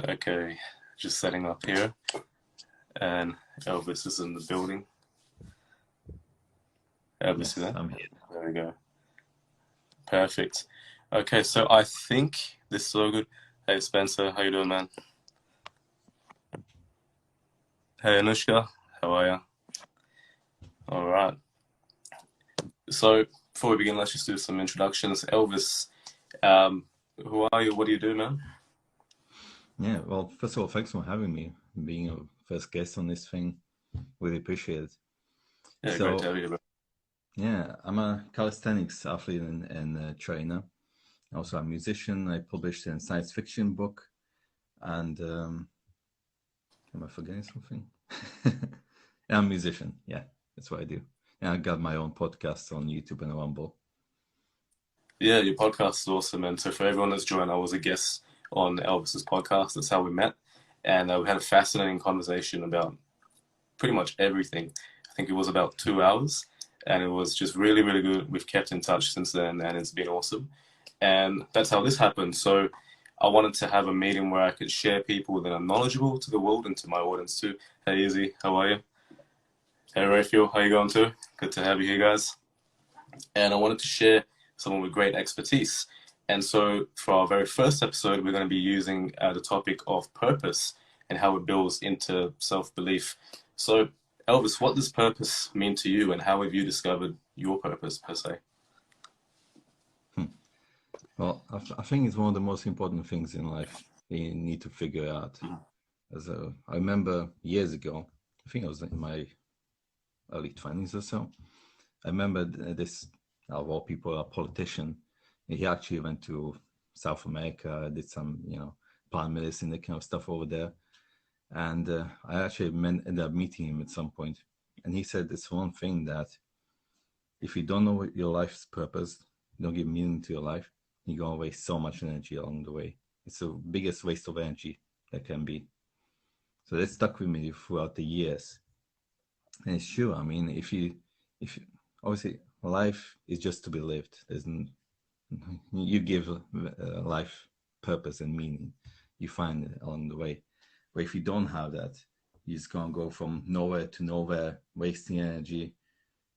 Okay, just setting up here, and Elvis is in the building. Elvis, Yes, is there? I'm here. There we go. Perfect. Okay, so I think this is all good. Hey Spencer, how you doing, man? Hey Anushka, how are you? All right. So before we begin, let's just do some introductions. Elvis, um, who are you? What do you do, man? Yeah, well, first of all, thanks for having me, being a first guest on this thing. Really appreciate it. Yeah, great to So, have you, bro. yeah, I'm a calisthenics athlete and trainer. Also, a musician. I published a science fiction book. And am I forgetting something? I'm a musician. Yeah, that's what I do. And I got my own podcast on YouTube and Rumble. Yeah, your podcast is awesome. And so for everyone that's joined, I was a guest on Elvis's podcast. That's how we met. And we had a fascinating conversation about pretty much everything. I think it was about 2 hours. And it was just really, really good. We've kept in touch since then, and it's been awesome. And that's how this happened. So I wanted to have a meeting where I could share people that are knowledgeable to the world and to my audience too. Hey, Izzy, how are you? Hey, Raphael, how you going too? Good to have you here, guys. And I wanted to share someone with great expertise. And so for our very first episode, we're going to be using the topic of purpose and how it builds into self-belief. So Elvis, what does purpose mean to you, and how have you discovered your purpose per se? Well, I think it's one of the most important things in life you need to figure out. I remember years ago, I think I was in my early 20s or so. I remember this, of all people, a politician. He actually went to South America, did some, plant medicine, that kind of stuff over there. And I actually ended up meeting him at some point. And he said this one thing, that if you don't know your life's purpose, you don't give meaning to your life, you're going to waste so much energy along the way. It's the biggest waste of energy that can be. So that stuck with me throughout the years. And it's true. I mean, if you obviously life is just to be lived. You give life purpose and meaning. You find it along the way. But if you don't have that, you're just gonna go from nowhere to nowhere, wasting energy.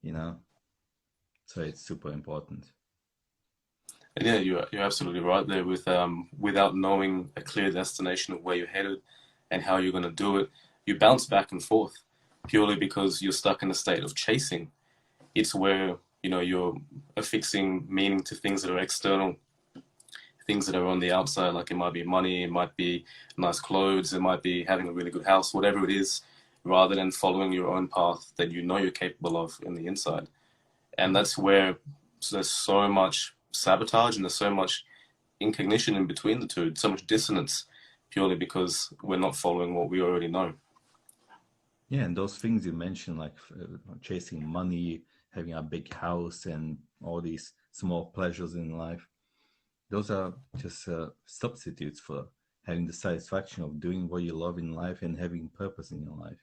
So it's super important. And yeah, you're absolutely right there. Without knowing a clear destination of where you're headed and how you're going to do it, you bounce back and forth purely because you're stuck in a state of chasing. It's where you're affixing meaning to things that are external, things that are on the outside. Like it might be money, it might be nice clothes, it might be having a really good house, whatever it is, rather than following your own path that you know you're capable of in the inside. And that's where there's so much sabotage and there's so much incognition in between the two, so much dissonance, purely because we're not following what we already know. Yeah, and those things you mentioned, like chasing money, having a big house, and all these small pleasures in life, those are just substitutes for having the satisfaction of doing what you love in life and having purpose in your life.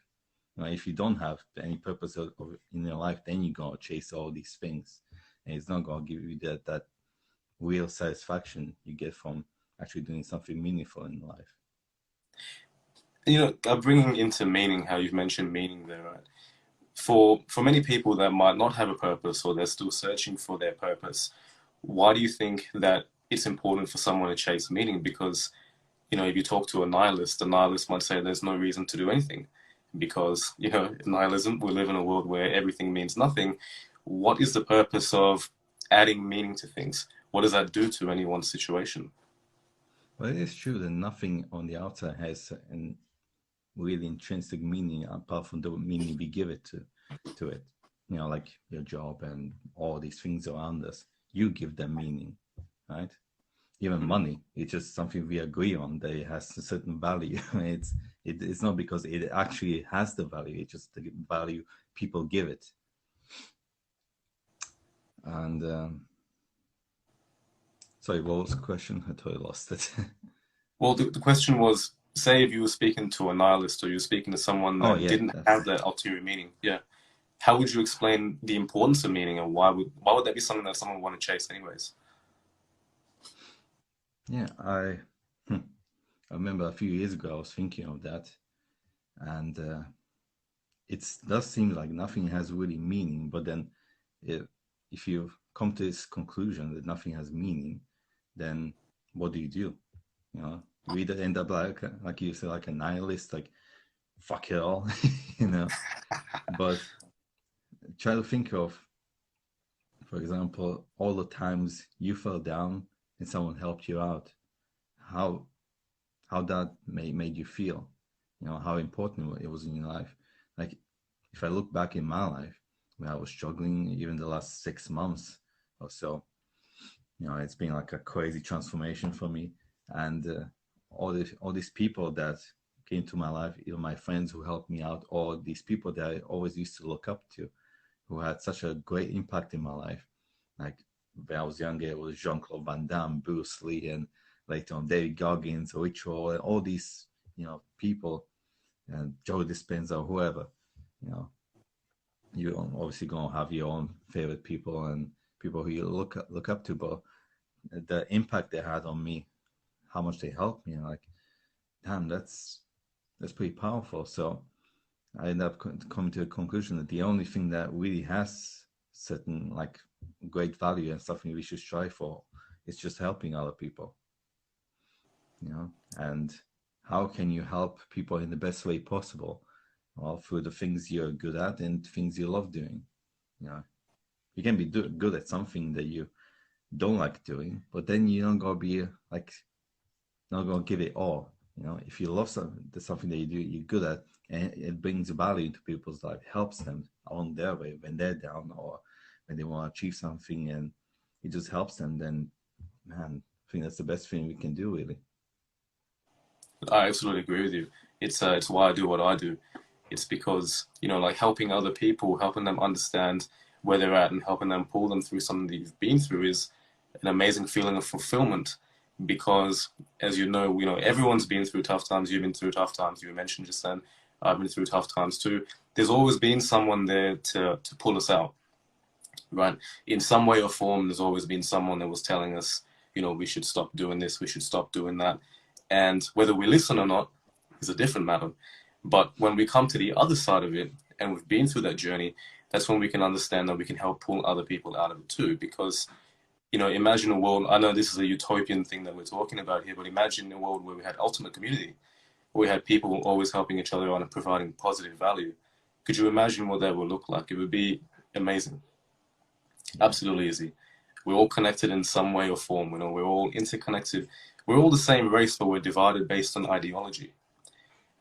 If you don't have any purpose in your life, then you're going to chase all these things. And it's not going to give you that real satisfaction you get from actually doing something meaningful in life. Bringing into meaning, how you've mentioned meaning there, right? For many people that might not have a purpose or they're still searching for their purpose, why do you think that it's important for someone to chase meaning? Because, if you talk to a nihilist might say there's no reason to do anything because, nihilism, we live in a world where everything means nothing. What is the purpose of adding meaning to things? What does that do to anyone's situation? Well, it is true that nothing on the outside has an really intrinsic meaning apart from the meaning we give it to it. Like your job and all these things around us, you give them meaning, right? Even money, it's just something we agree on that it has a certain value. It's not because it actually has the value, it's just the value people give it. And sorry, what was the question? I totally lost it. Well, the question was, say if you were speaking to a nihilist or you were speaking to someone that didn't have that ulterior meaning, how would you explain the importance of meaning, and why would that be something that someone would want to chase anyways? Yeah, I I remember a few years ago I was thinking of that, and it does seem like nothing has really meaning. But then, if you come to this conclusion that nothing has meaning, then what do? You know, you either end up like you said, like a nihilist, like fuck it all, you know. But try to think of, for example, all the times you fell down and someone helped you out. How that made you feel, you know, how important it was in your life. Like, if I look back in my life when I was struggling, even the last 6 months or so, you know, it's been like a crazy transformation for me. And all these people that came to my life, even my friends who helped me out, or these people that I always used to look up to, who had such a great impact in my life. Like, when I was younger, it was Jean-Claude Van Damme, Bruce Lee, and later on David Goggins, Ritual, and all these, you know, people, and Joe Dispenza, whoever. You know, you obviously gonna have your own favorite people and people who you look up to, but the impact they had on me, how much they helped me, like, damn, that's pretty powerful. So I ended up coming to the conclusion that the only thing that really has certain like great value and something we should strive for is just helping other people, you know. And how can you help people in the best way possible? Well, through the things you're good at and things you love doing. You know, you can be good at something that you don't like doing, but then you don't gotta be like, not gonna give it all. You know, if you love something that you do, you're good at, and it brings value into people's life, helps them along their way when they're down or when they want to achieve something, and it just helps them, then, man, I think that's the best thing we can do, really. I absolutely agree with you. It's why I do what I do. It's because, you know, like helping other people, helping them understand where they're at and helping them pull them through something that you've been through is an amazing feeling of fulfillment. Because, as you know, everyone's been through tough times. You've been through tough times. You mentioned just then, I've been through tough times too. There's always been someone there to pull us out, right? In some way or form, there's always been someone that was telling us, you know, we should stop doing this, we should stop doing that. And whether we listen or not is a different matter. But when we come to the other side of it and we've been through that journey, that's when we can understand that we can help pull other people out of it too. Because, you know, imagine a world, I know this is a utopian thing that we're talking about here, but imagine a world where we had ultimate community, where we had people always helping each other out and providing positive value. Could you imagine what that would look like? It would be amazing. Absolutely easy. We're all connected in some way or form. You know, we're all interconnected. We're all the same race, but we're divided based on ideology.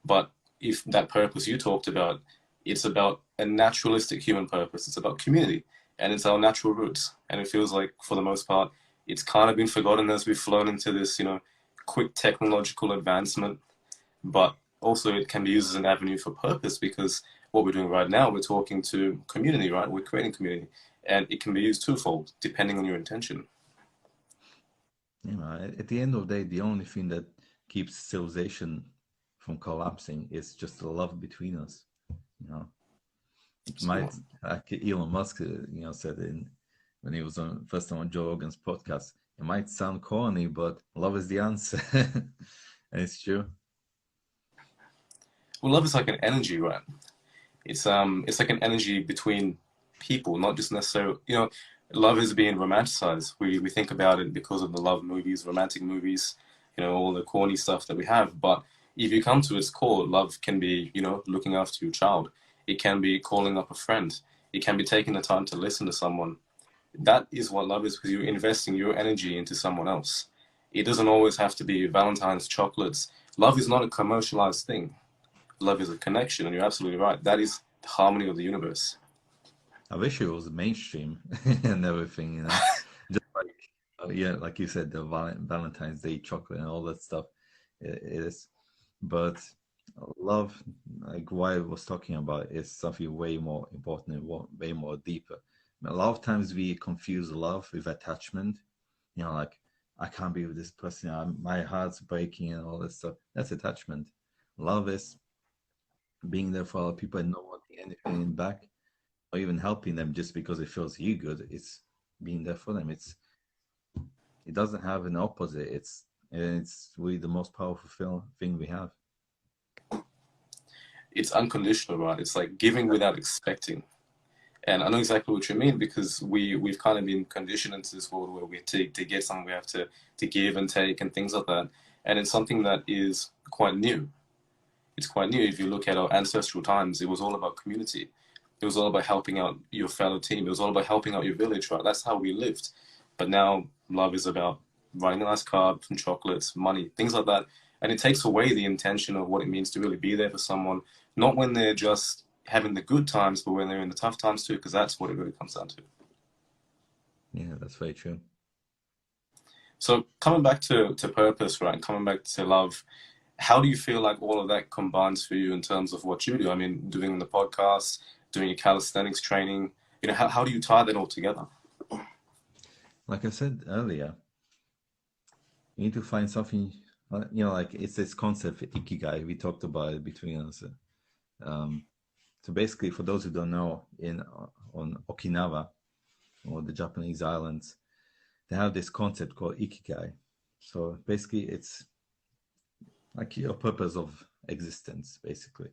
But if that purpose you talked about, it's about a naturalistic human purpose. It's about community, and it's our natural roots. And it feels like, for the most part, it's kind of been forgotten as we've flown into this, you know, quick technological advancement. But also, it can be used as an avenue for purpose, because what we're doing right now, we're talking to community, right? We're creating community, and it can be used twofold depending on your intention. You know, at the end of the day, the only thing that keeps civilization from collapsing is just the love between us. You know, it might, like Elon Musk, said when he was on first time on Joe Rogan's podcast, it might sound corny, but love is the answer, and it's true. Well, love is like an energy, right? It's like an energy between people, not just necessarily, you know, love is being romanticized. We think about it because of the love movies, romantic movies, you know, all the corny stuff that we have. But if you come to its core, love can be, you know, looking after your child. It can be calling up a friend. It can be taking the time to listen to someone. That is what love is, because you're investing your energy into someone else. It doesn't always have to be Valentine's chocolates. Love is not a commercialized thing. Love is a connection, and you're absolutely right. That is the harmony of the universe. I wish it was mainstream and everything, you know, just like, yeah, like you said, the Valentine's Day chocolate and all that stuff. It is, but love, like what I was talking about, is something way more important and way more deeper. A lot of times we confuse love with attachment. You know, like, I can't be with this person. My heart's breaking and all that stuff. That's attachment. Love is being there for other people and not wanting anything back, or even helping them just because it feels you good. It's being there for them. It doesn't have an opposite. and it's really the most powerful thing we have. It's unconditional, right? It's like giving without expecting. And I know exactly what you mean, because we've kind of been conditioned into this world where to get something, we have to give and take and things like that. And it's something that is quite new. It's quite new. If you look at our ancestral times, it was all about community. It was all about helping out your fellow team. It was all about helping out your village, right? That's how we lived. But now love is about riding a nice car, some chocolates, money, things like that. And it takes away the intention of what it means to really be there for someone, not when they're just having the good times, but when they're in the tough times too, because that's what it really comes down to. Yeah, that's very true. So coming back to purpose, right? Coming back to love, how do you feel like all of that combines for you in terms of what you do? I mean, doing the podcast, doing your calisthenics training, you know, how do you tie that all together? Like I said earlier, you need to find something, you know, like it's this concept, Ikigai, we talked about it between us. So basically, for those who don't know, on Okinawa, or the Japanese islands, they have this concept called Ikikai. So basically, it's like your purpose of existence, basically.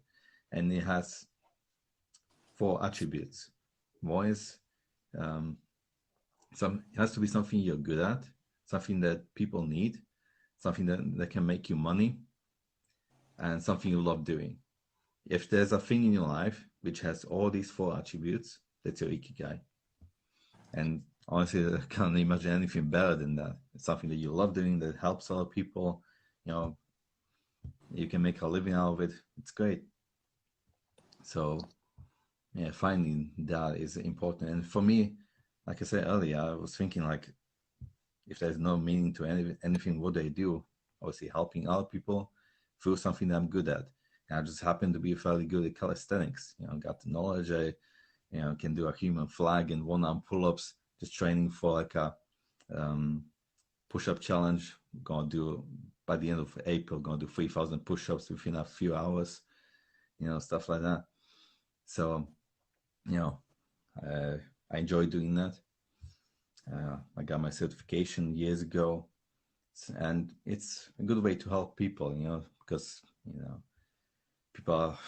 And it has 4 attributes. One is it has to be something you're good at, something that people need, something that can make you money, and something you love doing. If there's a thing in your life which has all these 4 attributes, that's your Ikigai. And honestly, I can't imagine anything better than that. It's something that you love doing, that helps other people. You know, you can make a living out of it. It's great. So, yeah, finding that is important. And for me, like I said earlier, I was thinking like, if there's no meaning to anything what they do, obviously helping other people through something that I'm good at. And I just happen to be fairly good at calisthenics. You know, got the knowledge. I, you know, can do a human flag and 1-arm pull-ups. Just training for like a push-up challenge. Gonna do by the end of April. Gonna do 3,000 push-ups within a few hours. You know, stuff like that. So, you know, I enjoy doing that. I got my certification years ago, and it's a good way to help people. You know, because you know people are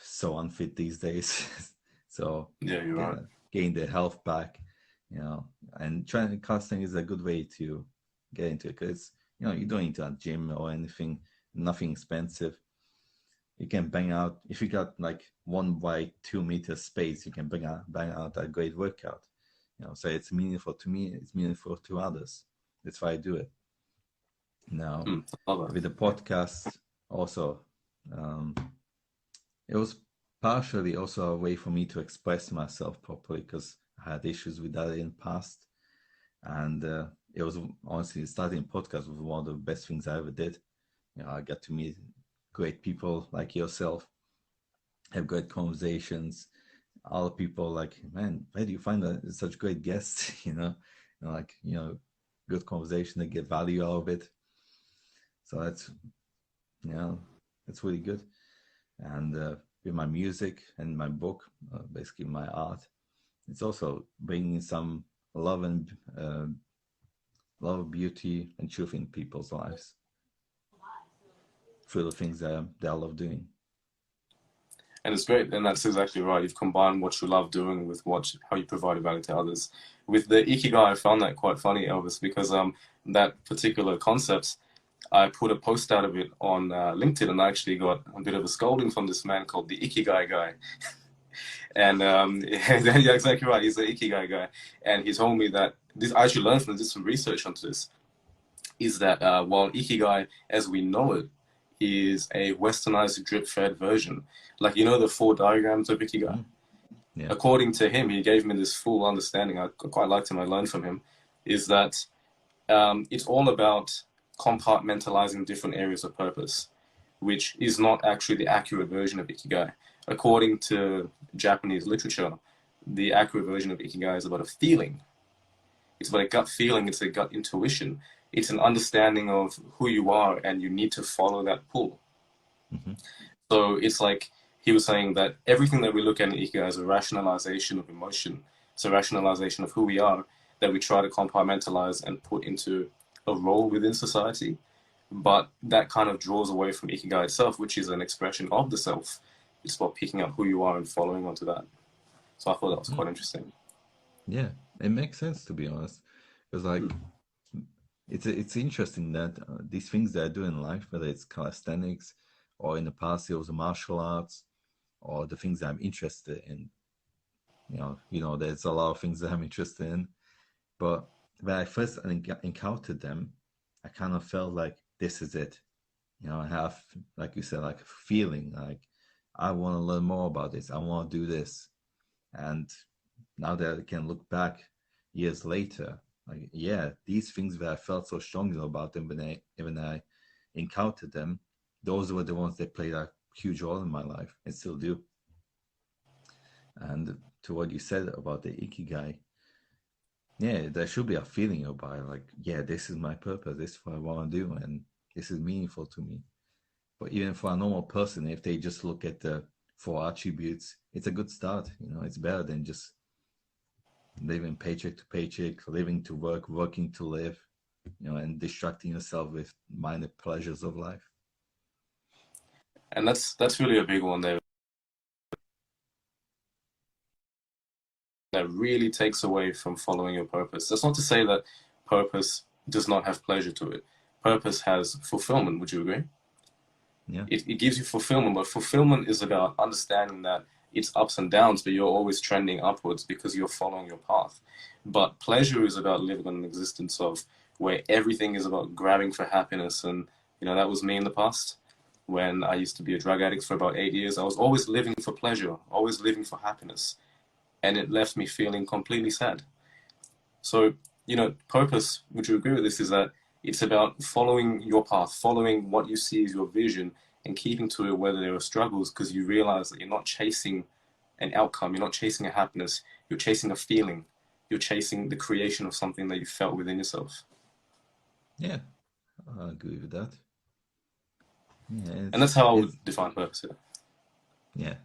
so unfit these days. So Yeah, you're right. Gain their health back, you know, and training casting is a good way to get into it, because you know you don't need a gym or anything, nothing expensive. You can bang out, if you got like 1 by 2 meter space, you can bang out a great workout. You know, so it's meaningful to me, it's meaningful to others. That's why I do it. Now, with the podcast also, it was partially also a way for me to express myself properly, because I had issues with that in the past. And it was honestly, starting a podcast was one of the best things I ever did. You know, I got to meet great people like yourself, have great conversations. Other people like, man, where do you find such great guests? You know, like, you know, good conversation, they get value out of it. So that's, you know, that's really good. And with my music and my book, basically my art, it's also bringing some love and love, beauty, and truth in people's lives through the things that I love doing. And it's great, and that's exactly right. You've combined what you love doing with how you provide value to others. With the Ikigai, I found that quite funny, Elvis, because that particular concept, I put a post out of it on LinkedIn, and I actually got a bit of a scolding from this man called the Ikigai guy. And yeah, exactly right. He's the Ikigai guy, and he told me that this. I actually learned from this, some research onto this. Is that while Ikigai, as we know it, is a westernized drip-fed version, like, you know, the 4 diagrams of Ikigai. Yeah. According to him, he gave me this full understanding. I quite liked him. I learned from him. Is that it's all about compartmentalizing different areas of purpose, which is not actually the accurate version of Ikigai. According to Japanese literature, the accurate version of Ikigai is about a feeling. It's about a gut feeling. It's a gut intuition. It's an understanding of who you are, and you need to follow that pull. Mm-hmm. So it's like he was saying that everything that we look at in Ikigai is a rationalization of emotion. It's a rationalization of who we are that we try to compartmentalize and put into a role within society. but that kind of draws away from Ikigai itself, which is an expression of the self. It's about picking up who you are and following onto that. So I thought that was quite interesting. Yeah, it makes sense, to be honest, because like it's interesting that these things that I do in life, whether it's calisthenics or in the past it was the martial arts or the things that I'm interested in. There's a lot of things that I'm interested in, but when I first encountered them, I kind of felt like this is it. I have, like you said, like a feeling like I want to learn more about this. I want to do this. And now that I can look back years later, like, yeah, these things that I felt so strongly about them when I encountered them, those were the ones that played a huge role in my life and still do. And to what you said about the Ikigai, yeah, there should be a feeling about it, like, yeah, this is my purpose, this is what I want to do, and this is meaningful to me. But even for a normal person, if they just look at the 4 attributes, it's a good start. It's better than just living paycheck to paycheck, living to work, working to live, and distracting yourself with minor pleasures of life. And that's really a big one there. That really takes away from following your purpose. That's not to say that purpose does not have pleasure to it. Purpose has fulfillment. Would you agree? Yeah. It gives you fulfillment, but fulfillment is about understanding that it's ups and downs, but you're always trending upwards because you're following your path. But pleasure is about living an existence of where everything is about grabbing for happiness. And, that was me in the past. When I used to be a drug addict for about 8 years, I was always living for pleasure, always living for happiness. And it left me feeling completely sad. So, purpose, would you agree with this, is that it's about following your path, following what you see as your vision, and keeping to it whether there are struggles, because you realize that you're not chasing an outcome, you're not chasing a happiness, you're chasing a feeling, you're chasing the creation of something that you felt within yourself. Yeah, I agree with that. Yeah, And that's how I would define purpose. Yeah,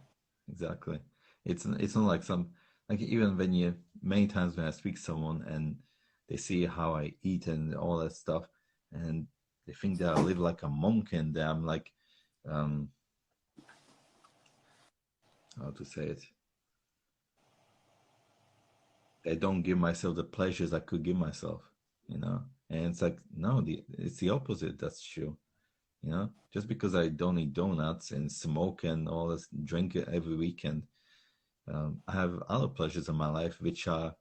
exactly. It's not like even many times when I speak to someone and they see how I eat and all that stuff, and they think that I live like a monk, and that I'm like, how to say it? I don't give myself the pleasures I could give myself, And it's like, no, it's the opposite. That's true. Just because I don't eat donuts and smoke and all this, drink it every weekend, I have other pleasures in my life which are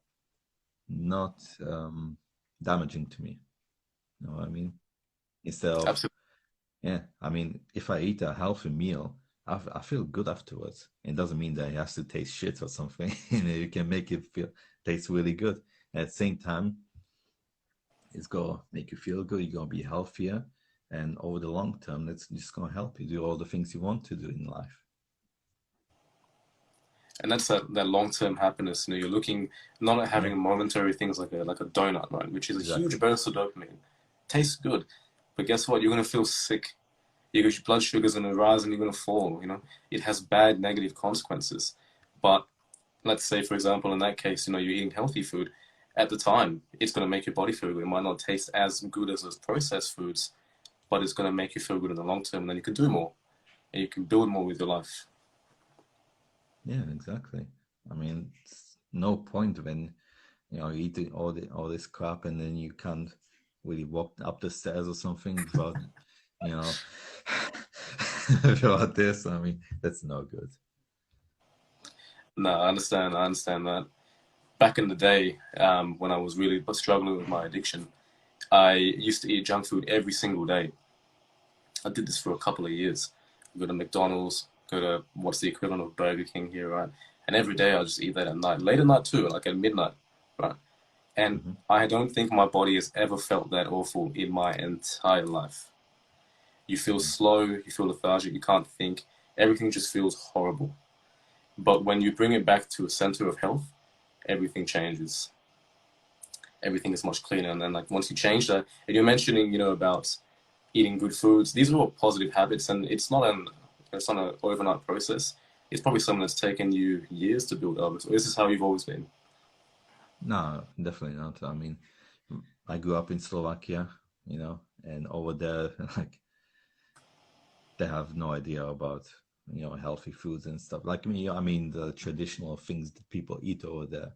not damaging to me. You know what I mean? Instead of, Absolutely. yeah, I mean, if I eat a healthy meal, I feel good afterwards. It doesn't mean that it has to taste shit or something. You can make it taste really good. At the same time, it's gonna make you feel good. You're gonna be healthier, and over the long term, that's just gonna help you do all the things you want to do in life. And that's that long-term happiness. You're looking not at having momentary things like a donut, right? Which is a huge burst of dopamine. Tastes good, but guess what? You're gonna feel sick. Your blood sugar's gonna rise and you're gonna fall. It has bad negative consequences. But let's say, for example, in that case, you're eating healthy food. At the time, it's gonna make your body feel good. It might not taste as good as those processed foods, but it's gonna make you feel good in the long term. And then you can do more, and you can build more with your life. Yeah, exactly. I mean, it's no point when eating all this crap and then you can't really walk up the stairs or something without without this. I mean, that's no good. No, I understand. I understand that. Back in the day, when I was really struggling with my addiction, I used to eat junk food every single day. I did this for a couple of years. Go to McDonald's, go to what's the equivalent of Burger King here, right? And every day I just eat that at night, late at night too, like at midnight, right? And I don't think my body has ever felt that awful in my entire life. You feel slow, you feel lethargic, you can't think. Everything just feels horrible. But when you bring it back to a center of health, everything changes. Everything is much cleaner. And then, like, once you change that, and you're mentioning, about eating good foods, these are all positive habits, and it's not an overnight process. It's probably something that's taken you years to build up. So this is how you've always been. No, definitely not. I mean, I grew up in Slovakia, and over there, like they have no idea about healthy foods and stuff. Like me, I mean the traditional things that people eat over there.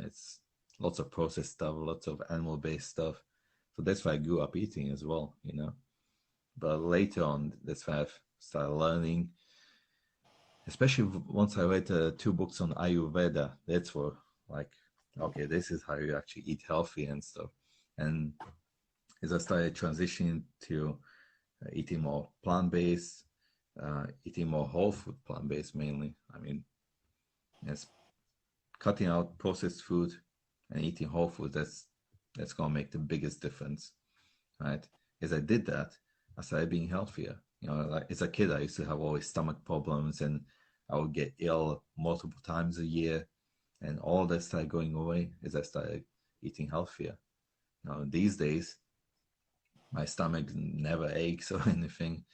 It's lots of processed stuff, lots of animal-based stuff. So that's why I grew up eating as well. But later on, that's why I've started learning. Especially once I read 2 books on Ayurveda, that's where like, okay, this is how you actually eat healthy and stuff. And as I started transitioning to eating more plant-based, eating more whole food plant-based mainly. I mean, yes, cutting out processed food and eating whole food, that's gonna make the biggest difference, right? As I did that, I started being healthier. Like as a kid, I used to have always stomach problems and I would get ill multiple times a year, and all that started going away as I started eating healthier. These days, my stomach never aches or anything.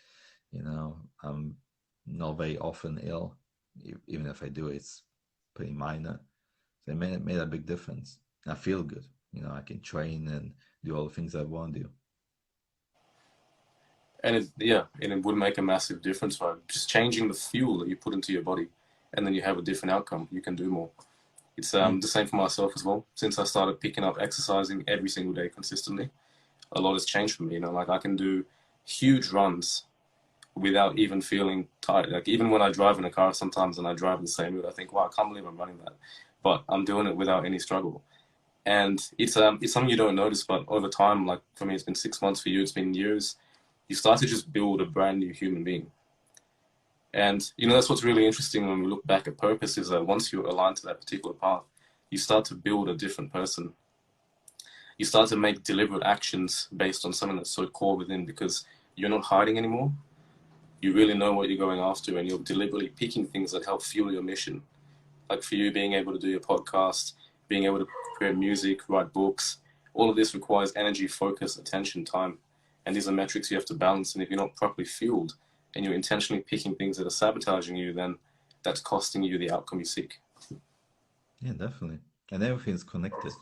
I'm not very often ill. Even if I do, it's pretty minor. So it made a big difference. I feel good. I can train and do all the things I want to do. And it would make a massive difference, right? Just changing the fuel that you put into your body, and then you have a different outcome. You can do more. It's the same for myself as well. Since I started picking up exercising every single day consistently, a lot has changed for me. Like I can do huge runs without even feeling tired. Like even when I drive in a car sometimes and I drive the same route, I think, wow, I can't believe I'm running that. But I'm doing it without any struggle. And it's something you don't notice, but over time, like for me, it's been 6 months, for you, it's been years. You start to just build a brand new human being. And, that's what's really interesting when we look back at purpose is that once you align to that particular path, you start to build a different person. You start to make deliberate actions based on something that's so core within, because you're not hiding anymore. You really know what you're going after, and you're deliberately picking things that help fuel your mission. Like for you, being able to do your podcast, being able to create music, write books, all of this requires energy, focus, attention, time. And these are metrics you have to balance. And if you're not properly fueled and you're intentionally picking things that are sabotaging you, then that's costing you the outcome you seek. Yeah, definitely. And everything's connected.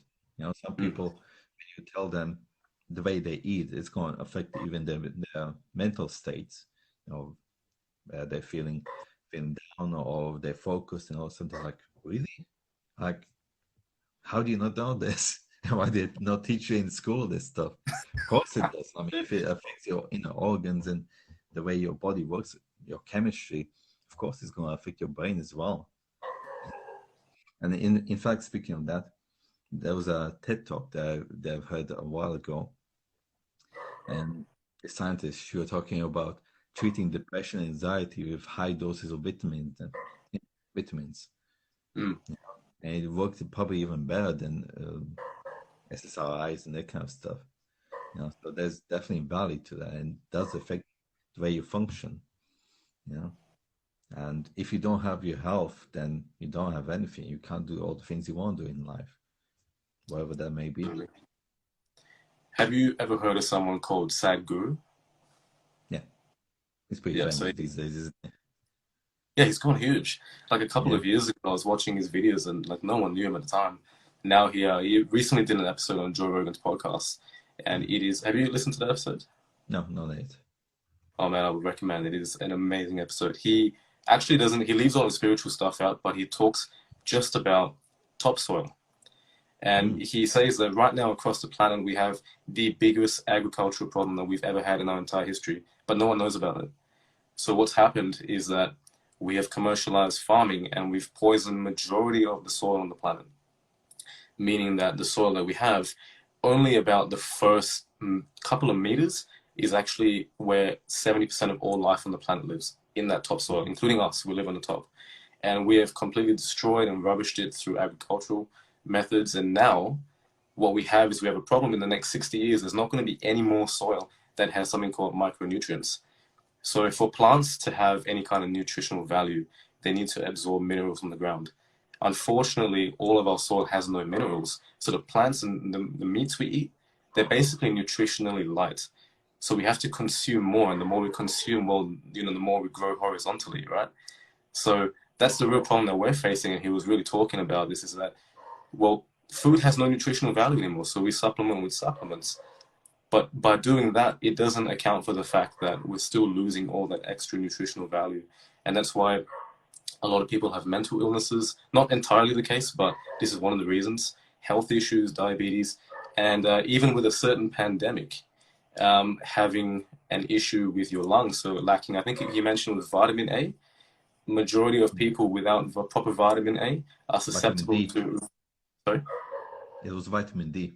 Some people, when you tell them the way they eat, it's going to affect even their mental states. They're feeling down or they're focused and all something like, really? Like, how do you not know this? Why did not teach you in school this stuff? Of course it does. I mean, if it affects your inner organs and the way your body works, your chemistry, of course it's going to affect your brain as well. And in fact, speaking of that, there was a TED talk that I've heard a while ago, and a scientist, she was talking about treating depression and anxiety with high doses of vitamins. Mm. And it worked probably even better than SSRIs and that kind of stuff. So there's definitely value to that, and it does affect the way you function. And if you don't have your health, then you don't have anything. You can't do all the things you want to do in life, whatever that may be. Have you ever heard of someone called Sadhguru? Yeah, he's pretty famous these days, isn't he? Yeah, he's gone huge. Like a couple of years ago, I was watching his videos and like no one knew him at the time. Now he recently did an episode on Joe Rogan's podcast, and it is. Have you listened to that episode? No, not yet. Oh man, I would recommend it. It is an amazing episode. He actually doesn't. He leaves all the spiritual stuff out, but he talks just about topsoil. And he says that right now across the planet we have the biggest agricultural problem that we've ever had in our entire history, but no one knows about it. So what's happened is that we have commercialized farming and we've poisoned majority of the soil on the planet. Meaning that the soil that we have, only about the first couple of meters is actually where 70% of all life on the planet lives, in that topsoil, including us. We live on the top. And we have completely destroyed and rubbished it through agricultural methods. And now what we have is we have a problem. In the next 60 years, there's not going to be any more soil that has something called micronutrients. So for plants to have any kind of nutritional value, they need to absorb minerals from the ground. Unfortunately, all of our soil has no minerals. So the plants and the meats we eat, they're basically nutritionally light. So we have to consume more, and the more we consume, well, the more we grow horizontally, right? So that's the real problem that we're facing, and he was really talking about this, is that, well, food has no nutritional value anymore, so we supplement with supplements. But by doing that, it doesn't account for the fact that we're still losing all that extra nutritional value. And that's why a lot of people have mental illnesses. Not entirely the case, but this is one of the reasons. Health issues, diabetes, and even with a certain pandemic, having an issue with your lungs, so lacking, I think he mentioned with vitamin A, majority of people without proper vitamin A are Vitamin susceptible D. to, sorry? It was vitamin D.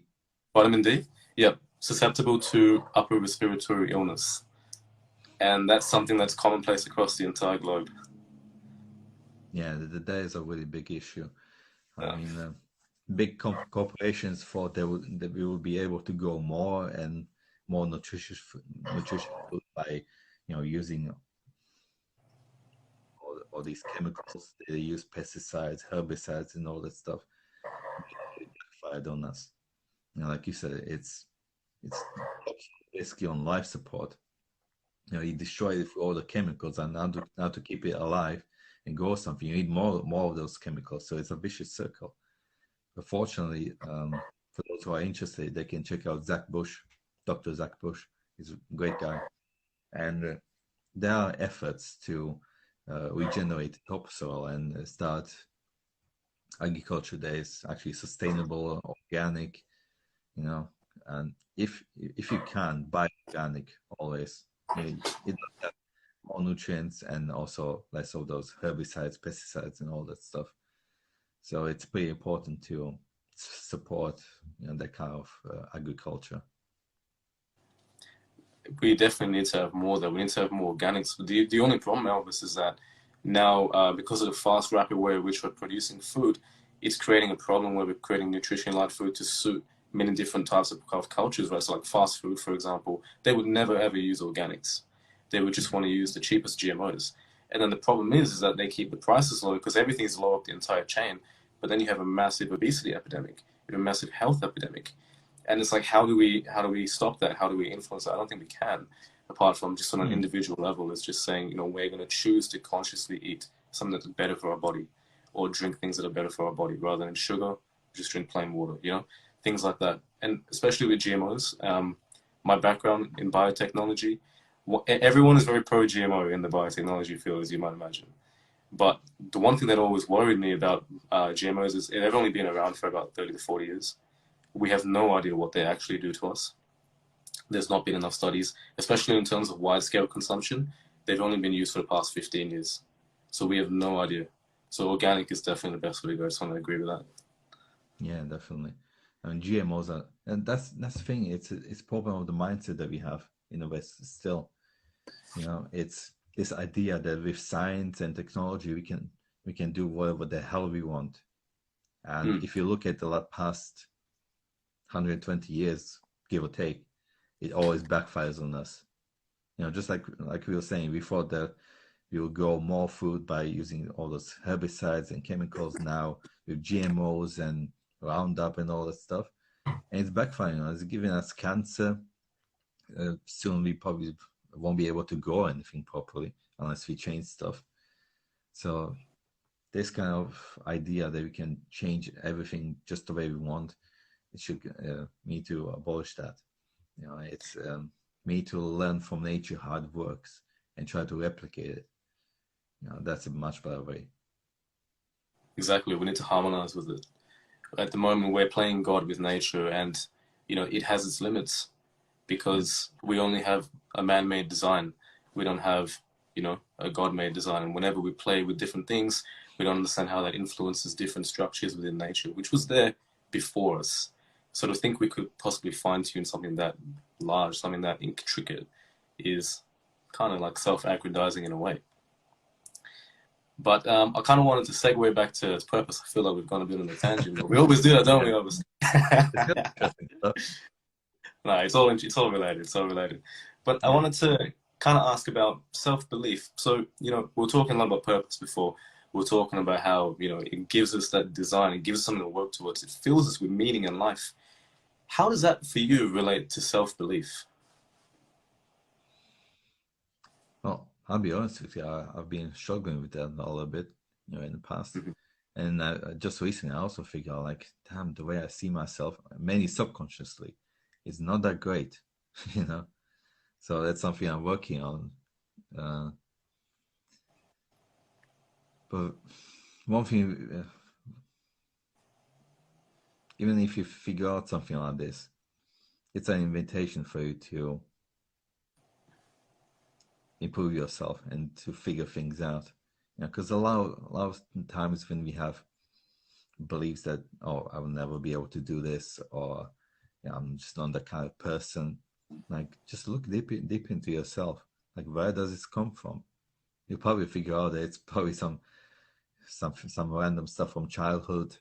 Vitamin D? Yep, susceptible to upper respiratory illness. And that's something that's commonplace across the entire globe. Yeah, that is a really big issue. I Yeah. mean, big corporations thought that we would be able to grow more and more nutritious food by, using all these chemicals. They use pesticides, herbicides, and all that stuff. It backfired on us. Like you said, it's basically on life support. You destroy it with all the chemicals, and now to keep it alive and grow something, you need more of those chemicals. So it's a vicious circle. But fortunately, for those who are interested, they can check out Zach Bush, Dr. Zach Bush. He's a great guy, and there are efforts to regenerate topsoil and start agriculture that is actually sustainable, organic, and if you can buy organic always, it does have more nutrients and also less of those herbicides, pesticides, and all that stuff. So it's pretty important to support that kind of agriculture. We definitely need to have more though. We need to have more organics. The only problem, Elvis, is that now because of the fast, rapid way in which we're producing food, it's creating a problem where we're creating nutrition-light food to suit many different types of cultures, right? So like fast food, for example, they would never ever use organics. They would just want to use the cheapest GMOs. And then the problem is that they keep the prices low because everything is low up the entire chain. But then you have a massive obesity epidemic, you have a massive health epidemic. And it's like, how do we stop that? How do we influence that? I don't think we can, apart from just on an individual level. It's just saying, we're going to choose to consciously eat something that's better for our body, or drink things that are better for our body rather than sugar. Just drink plain water, things like that. And especially with GMOs, my background in biotechnology, everyone is very pro GMO in the biotechnology field, as you might imagine. But the one thing that always worried me about GMOs is they've only been around for about 30 to 40 years. We have no idea what they actually do to us. There's not been enough studies, especially in terms of wide-scale consumption. They've only been used for the past 15 years. So we have no idea. So organic is definitely the best way to go. So I agree with that. Yeah, definitely. I mean, GMOs are, and that's the thing. It's a problem of the mindset that we have in the West still. It's this idea that with science and technology we can do whatever the hell we want. And if you look at the past 120 years, give or take, it always backfires on us. Just like we were saying, we thought that we will grow more food by using all those herbicides and chemicals. Now with GMOs and Roundup and all that stuff, and it's backfiring on us. It's giving us cancer. Soon we probably won't be able to grow anything properly unless we change stuff. So this kind of idea that we can change everything just the way we want, it should me to abolish that. It's me to learn from nature how it works and try to replicate it. That's a much better way. Exactly. We need to harmonize with it. At the moment, we're playing God with nature, and it has its limits because we only have a man-made design. We don't have a God-made design. And whenever we play with different things, we don't understand how that influences different structures within nature, which was there before us. So to think we could possibly fine-tune something that large, something that intricate, is kind of like self-aggrandizing in a way. But I kind of wanted to segue back to its purpose. I feel like we've gone a bit on a tangent, but we always do that, don't we, Elvis? No, it's all related. It's all related. But I wanted to kind of ask about self-belief. So, we were talking a lot about purpose before. We were talking about how, it gives us that design. It gives us something to work towards. It fills us with meaning in life. How does that, for you, relate to self-belief? Well, I'll be honest with you. I've been struggling with that a little bit, in the past. Mm-hmm. And just recently, I also figured out, damn, the way I see myself, mainly subconsciously, is not that great. you know. So that's something I'm working on. But one thing, even if you figure out something like this, it's an invitation for you to improve yourself and to figure things out. Because a lot of times when we have beliefs that, oh, I will never be able to do this, or I'm just not that kind of person, like just look deep into yourself. Like, where does this come from? You'll probably figure out that it's probably some random stuff from childhood.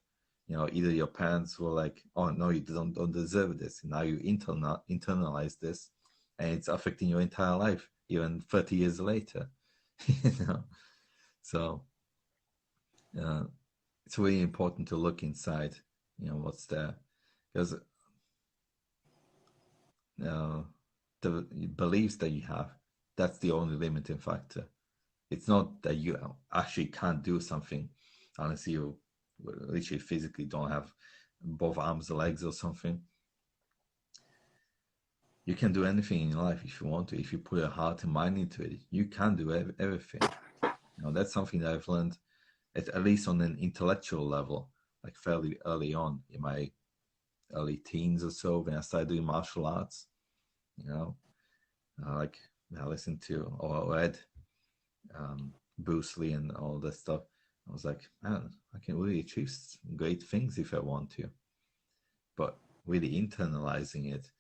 Either your parents were like, oh no, you don't deserve this. Now you internalize this, and it's affecting your entire life, even 30 years later. So it's really important to look inside, what's there, because the beliefs that you have, that's the only limiting factor. It's not that you actually can't do something unless you literally physically don't have both arms or legs or something. You can do anything in life if you want to. If you put your heart and mind into it, you can do everything. That's something that I've learned at least on an intellectual level, like fairly early on in my early teens or so, when I started doing martial arts. Like I listened to or read Bruce Lee and all that stuff. I was like, man, I can really achieve great things if I want to. But really internalizing it,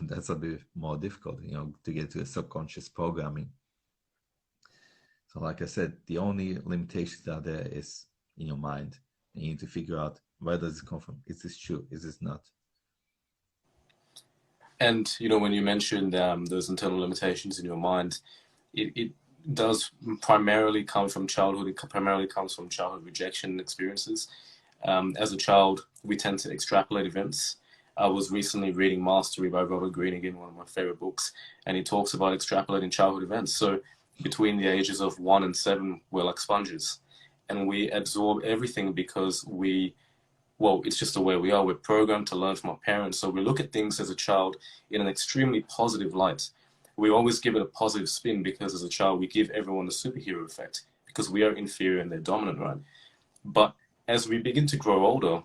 that's a bit more difficult, to get to a subconscious programming. So like I said, the only limitations out there is in your mind. And you need to figure out, where does it come from? Is this true? Is this not? And, when you mentioned those internal limitations in your mind, it does primarily come from childhood. It primarily comes from childhood rejection experiences. As a child, we tend to extrapolate events. I was recently reading Mastery by Robert Greene, again, one of my favorite books, and he talks about extrapolating childhood events. So between the ages of 1 and 7, we're like sponges, and we absorb everything because it's just the way we are. We're programmed to learn from our parents. So we look at things as a child in an extremely positive light. We always give it a positive spin because as a child, we give everyone the superhero effect because we are inferior and they're dominant, right? But as we begin to grow older,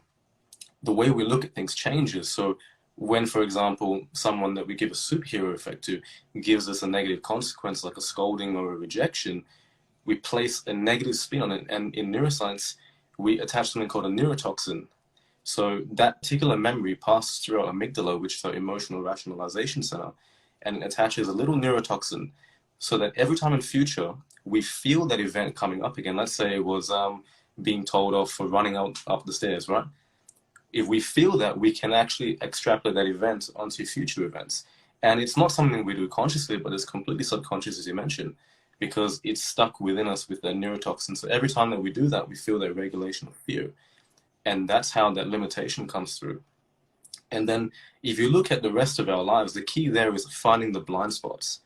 the way we look at things changes. So when, for example, someone that we give a superhero effect to gives us a negative consequence, like a scolding or a rejection, we place a negative spin on it. And in neuroscience, we attach something called a neurotoxin. So that particular memory passes through our amygdala, which is our emotional rationalization center, and it attaches a little neurotoxin so that every time in future we feel that event coming up again. Let's say it was being told off for running up the stairs, right? If we feel that, we can actually extrapolate that event onto future events. And it's not something we do consciously, but it's completely subconscious, as you mentioned, because it's stuck within us with that neurotoxin. So every time that we do that, we feel that regulation of fear. And that's how that limitation comes through. And then if you look at the rest of our lives, the key there is finding the blind spots.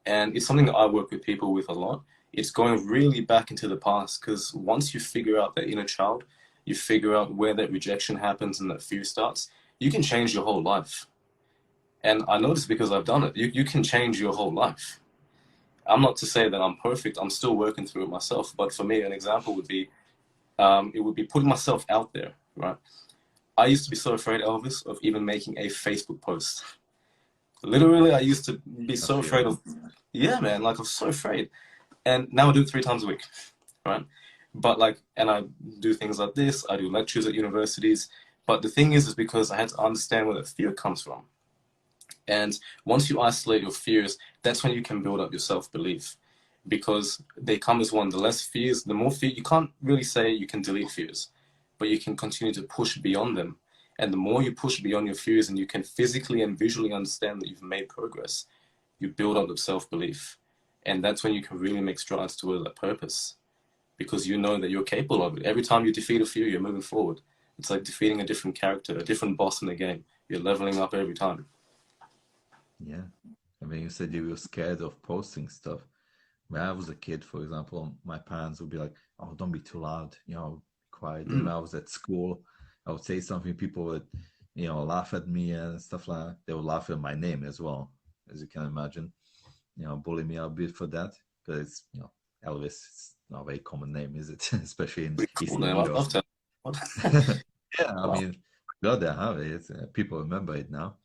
And it's something that I work with people with a lot. It's going really back into the past, because once you figure out that inner child, you figure out where that rejection happens and that fear starts, you can change your whole life. And I know this because I've done it. You can change your whole life. I'm not to say that I'm perfect. I'm still working through it myself. But for me, an example would be, it would be putting myself out there, right? I used to be so afraid, Elvis, of even making a Facebook post. Literally, I used to be so afraid of, yeah, man, like I was so afraid. And now I do it 3 times a week, right? But and I do things like this, I do lectures at universities. But the thing is because I had to understand where the fear comes from. And once you isolate your fears, that's when you can build up your self-belief, because they come as one. The less fears, the more fear. You can't really say you can delete fears, but you can continue to push beyond them. And the more you push beyond your fears and you can physically and visually understand that you've made progress, you build up the self-belief. And that's when you can really make strides toward that purpose, because you know that you're capable of it. Every time you defeat a fear, you're moving forward. It's like defeating a different character, a different boss in the game. You're leveling up every time. Yeah. I mean, you said you were scared of posting stuff. When I was a kid, for example, my parents would be like, oh, don't be too loud, quiet. And when I was at school, I would say something, people would, laugh at me and stuff like that. They would laugh at my name as well. as you can imagine. Bully me a bit for that because Elvis. It's not a very common name, is it? Especially in Pretty cool Eastern name. I'd Europe. love to. Yeah, I Wow. mean, glad they have it. People remember it now.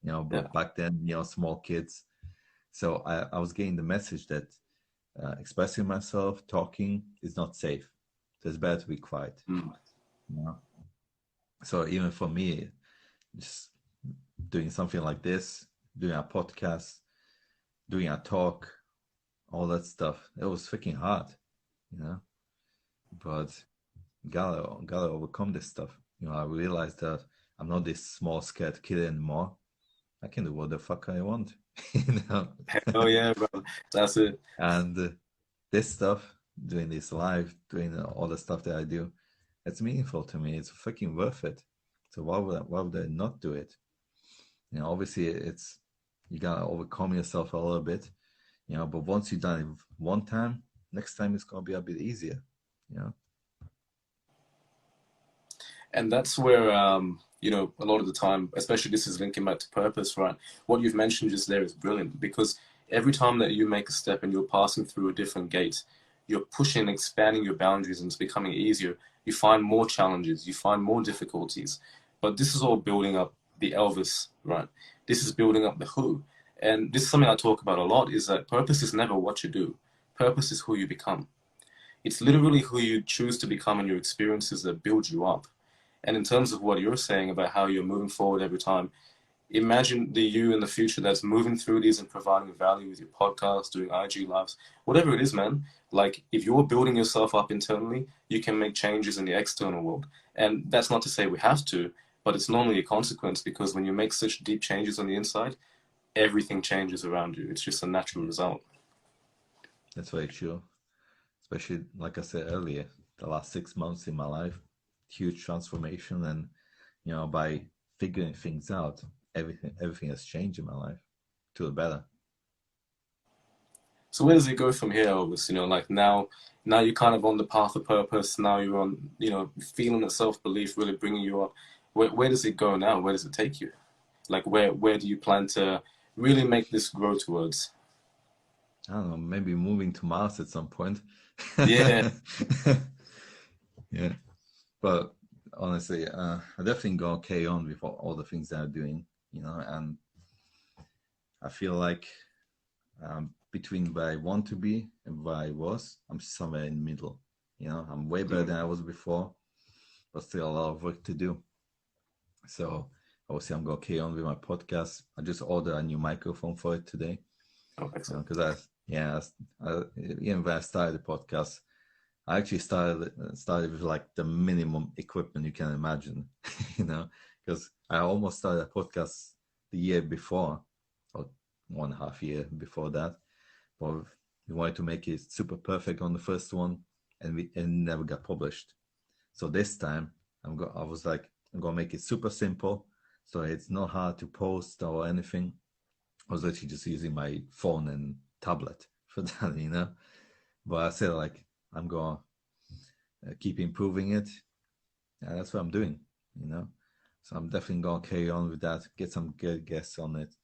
Yeah. But back then, small kids. So I was getting the message that expressing myself, talking is not safe. So it's better to be quiet. Mm. So even for me, just doing something like this, doing a podcast, doing a talk, all that stuff, it was freaking hard, But gotta overcome this stuff. I realized that I'm not this small scared kid anymore. I can do what the fuck I want, you know. Hell yeah, bro. That's it. And this stuff, doing this live, doing all the stuff that I do, it's meaningful to me. It's fucking worth it. So why would I not do it? Obviously you gotta overcome yourself a little bit, but once you've done it one time, next time it's gonna be a bit easier, you know. And that's where, a lot of the time, especially this is linking back to purpose, right? What you've mentioned just there is brilliant because every time that you make a step and you're passing through a different gate, you're pushing, expanding your boundaries and it's becoming easier. You find more challenges, you find more difficulties. But this is all building up the Elvis, right? This is building up the who. And this is something I talk about a lot is that purpose is never what you do. Purpose is who you become. It's literally who you choose to become and your experiences that build you up. And in terms of what you're saying about how you're moving forward every time, imagine the you in the future that's moving through these and providing value with your podcast, doing IG lives, whatever it is, man. Like if you're building yourself up internally, you can make changes in the external world. And that's not to say we have to, but it's normally a consequence because when you make such deep changes on the inside, everything changes around you. It's just a natural result. That's very true. Especially like I said earlier, the last 6 months in my life, huge transformation, and by figuring things out, everything has changed in my life to the better. So where does it go from here, Elvis? Like now you're kind of on the path of purpose. Now you're on, feeling that self-belief really bringing you up. Where does it go now? Where does it take you? Like where do you plan to really make this grow towards? I don't know, maybe moving to Mars at some point. Yeah. Yeah, but honestly, I definitely gonna carry on with all the things that I'm doing, and I feel like between where I want to be and where I was, I'm somewhere in the middle. I'm way better than I was before, but still a lot of work to do. So obviously, I'm gonna carry on with my podcast. I just ordered a new microphone for it today. Oh, excellent. Because even when I started the podcast, I actually started with like the minimum equipment you can imagine, because I almost started a podcast the year before, or 1.5 year before that. But we wanted to make it super perfect on the first one, and it never got published. So this time, I was like, I'm gonna make it super simple, so it's not hard to post or anything. I was actually just using my phone and tablet for that, But I said like I'm gonna keep improving it, and that's what I'm doing. So I'm definitely gonna carry on with that. Get some good guests on it.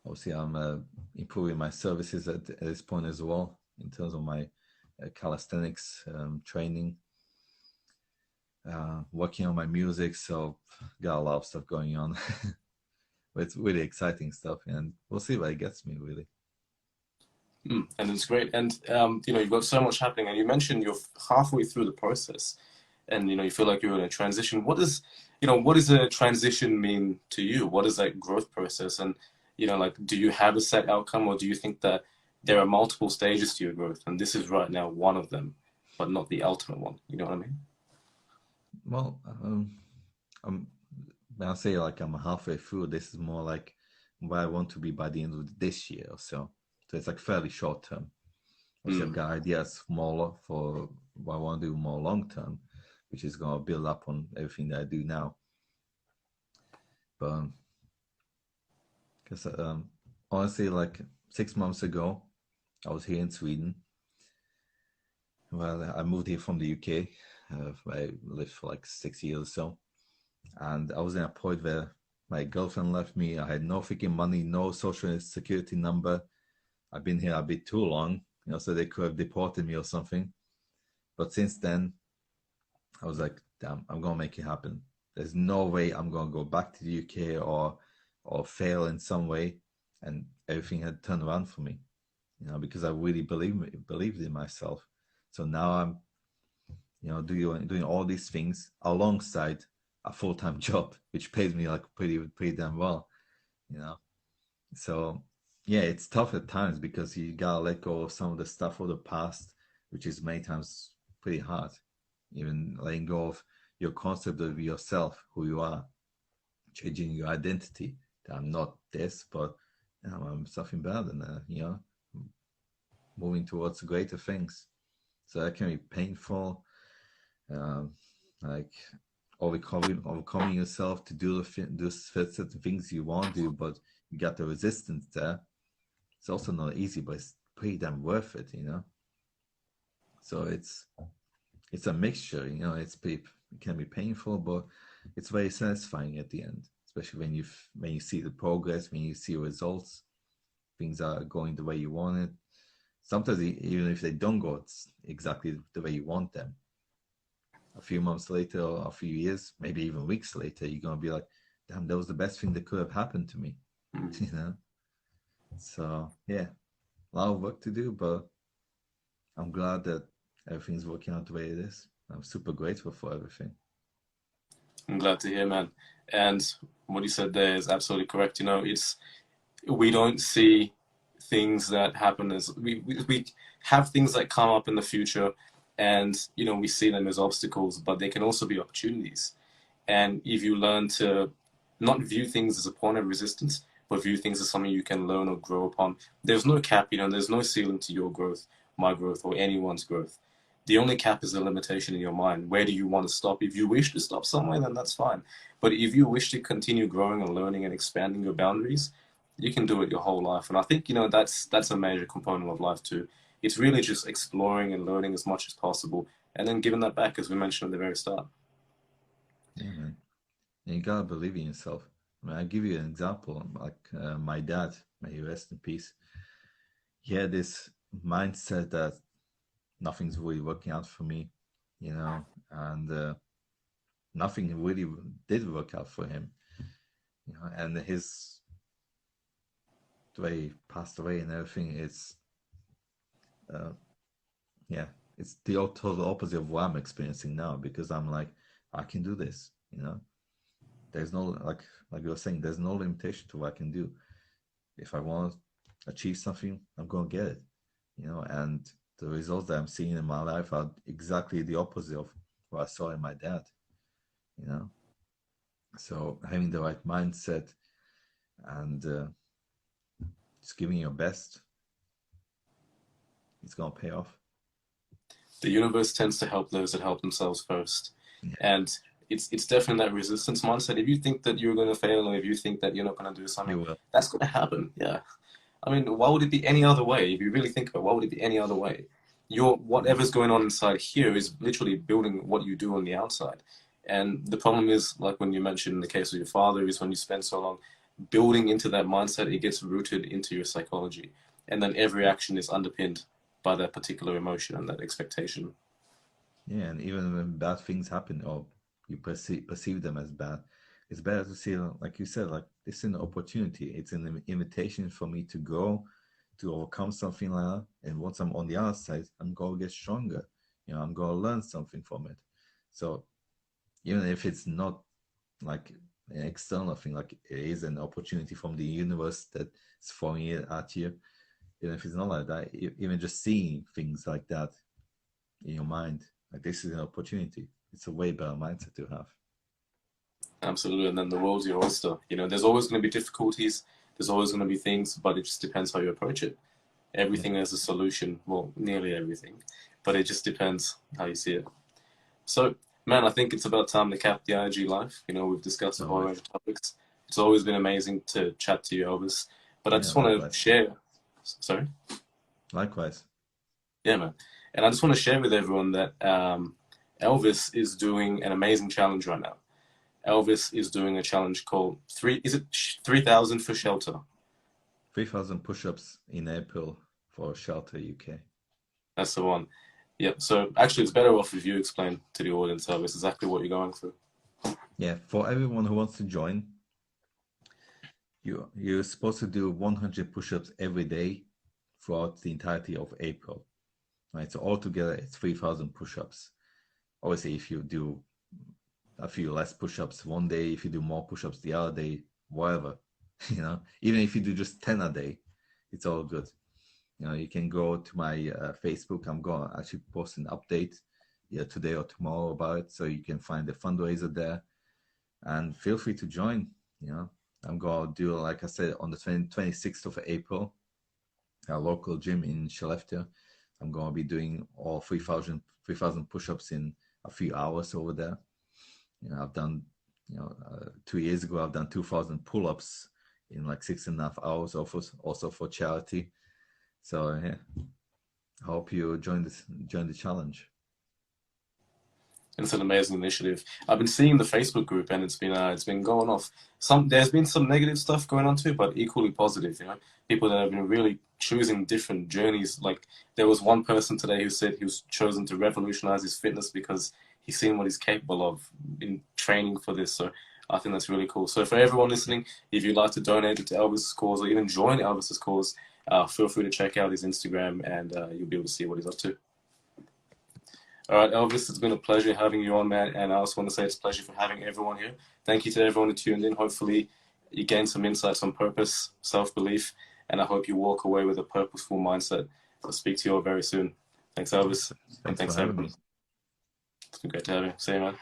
Obviously, I'm improving my services at this point as well in terms of my calisthenics training. Working on my music, so got a lot of stuff going on. But it's really exciting stuff, and we'll see where it gets me, really. And it's great. And, you've got so much happening and you mentioned you're halfway through the process and, you feel like you're in a transition. What does a transition mean to you? What is that growth process? And, like, do you have a set outcome or do you think that there are multiple stages to your growth and this is right now one of them, but not the ultimate one? You know what I mean? Well, when I say like I'm halfway through, this is more like where I want to be by the end of this year or so. So it's like fairly short term. Also, I've got ideas more for what I want to do more long term, which is going to build up on everything that I do now. But because honestly, like 6 months ago, I was here in Sweden. Well, I moved here from the UK. I lived for like 6 years or so. And I was in a point where My girlfriend left me. I had no freaking money, no social security number. I've been here a bit too long, so they could have deported me or something. But since then, I was like, damn, I'm gonna make it happen. There's no way I'm gonna go back to the UK or fail in some way. And everything had turned around for me, because I really believed in myself. So now I'm, doing all these things alongside a full-time job, which pays me like pretty damn well, you know. So yeah, it's tough at times because you gotta let go of some of the stuff of the past, which is many times pretty hard. Even letting go of your concept of yourself, who you are, changing your identity. That I'm not this, but I'm something better than that. Moving towards greater things. So that can be painful, like overcoming yourself to do certain things you want to do, but you got the resistance there. It's also not easy, but it's pretty damn worth it, So it's a mixture, it can be painful, but it's very satisfying at the end, especially when you see the progress, when you see results, things are going the way you want it. Sometimes even if they don't go exactly the way you want them, a few months later or a few years, maybe even weeks later, you're going to be like, damn, that was the best thing that could have happened to me. So yeah, a lot of work to do, but I'm glad that everything's working out the way it is. I'm super grateful for everything. I'm glad to hear, man. And what you said there is absolutely correct. We don't see things that happen as we have things that come up in the future, and we see them as obstacles, but they can also be opportunities. And if you learn to not view things as a point of resistance, but view things as something you can learn or grow upon, there's no cap, there's no ceiling to your growth, my growth, or anyone's growth. The only cap is the limitation in your mind. Where do you want to stop? If you wish to stop somewhere, then that's fine. But if you wish to continue growing and learning and expanding your boundaries, you can do it your whole life. And I think, that's a major component of life too. It's really just exploring and learning as much as possible, and then giving that back, as we mentioned at the very start. Yeah, man. And you gotta believe in yourself. I'll give you an example. Like my dad, may he rest in peace. He had this mindset that nothing's really working out for me, and nothing really did work out for him, and the way he passed away and everything, it's it's the total opposite of what I'm experiencing now, because I'm like, I can do this, there's no, like you were saying, there's no limitation to what I can do. If I want to achieve something, I'm going to get it, and the results that I'm seeing in my life are exactly the opposite of what I saw in my dad, so having the right mindset and just giving your best, it's going to pay off. The universe tends to help those that help themselves first. Yeah. And it's definitely that resistance mindset. If you think that you're going to fail, or if you think that you're not going to do something, that's going to happen. Yeah. I mean, why would it be any other way? If you really think about it, why would it be any other way? Whatever's going on inside here is literally building what you do on the outside. And the problem is, like when you mentioned in the case of your father, is when you spend so long building into that mindset, it gets rooted into your psychology. And then every action is underpinned by that particular emotion and that expectation. Yeah, and even when bad things happen, or you perceive them as bad, it's better to see, like you said, like this is an opportunity. It's an invitation for me to grow, to overcome something like that. And once I'm on the other side, I'm going to get stronger. I'm going to learn something from it. So even if it's not like an external thing, like it is an opportunity from the universe that's throwing it at you, even if it's not like that, even just seeing things like that in your mind, like this is an opportunity, it's a way better mindset to have. Absolutely. And then the world's your oyster. There's always going to be difficulties, there's always going to be things, but it just depends how you approach it. Everything has a solution. Well, nearly everything, but it just depends how you see it. So, man, I think it's about time to cap the IG live. We've discussed a whole range of topics. It's always been amazing to chat to you, Elvis. But I just want to share. Sorry? Likewise. Yeah, man. And I just want to share with everyone that Elvis is doing an amazing challenge right now. Elvis is doing a challenge called 3,000 for shelter? 3,000 push-ups in April for Shelter UK. That's the one. Yep. So actually, it's better off if you explain to the audience, Elvis, exactly what you're going through. Yeah, for everyone who wants to join, you're supposed to do 100 push-ups every day throughout the entirety of April. Right, so altogether it's 3,000 push-ups. Obviously, if you do a few less push-ups one day, if you do more push-ups the other day, whatever, even if you do just 10 a day, it's all good. You can go to my Facebook. I'm going to actually post an update today or tomorrow about it, so you can find the fundraiser there, and feel free to join. I'm going to do, like I said, on the 26th of April, a local gym in Skellefteå. I'm going to be doing all 3,000 push-ups in a few hours over there. I've done, 2 years ago, I've done 2,000 pull-ups in like 6.5 hours, also for charity. So yeah, I hope you join the challenge. It's an amazing initiative. I've been seeing the Facebook group, and it's been going off. There's been some negative stuff going on too, but equally positive. People that have been really choosing different journeys. Like there was one person today who said he was chosen to revolutionize his fitness because he's seen what he's capable of in training for this. So I think that's really cool. So for everyone listening, if you'd like to donate to Elvis's cause or even join Elvis's cause, feel free to check out his Instagram, and you'll be able to see what he's up to. All right, Elvis, it's been a pleasure having you on, man. And I also want to say it's a pleasure for having everyone here. Thank you to everyone who tuned in. Hopefully you gained some insights on purpose, self-belief, and I hope you walk away with a purposeful mindset. I'll speak to you all very soon. Thanks, Elvis. Thanks for having me. It's been great to have you. See you, man.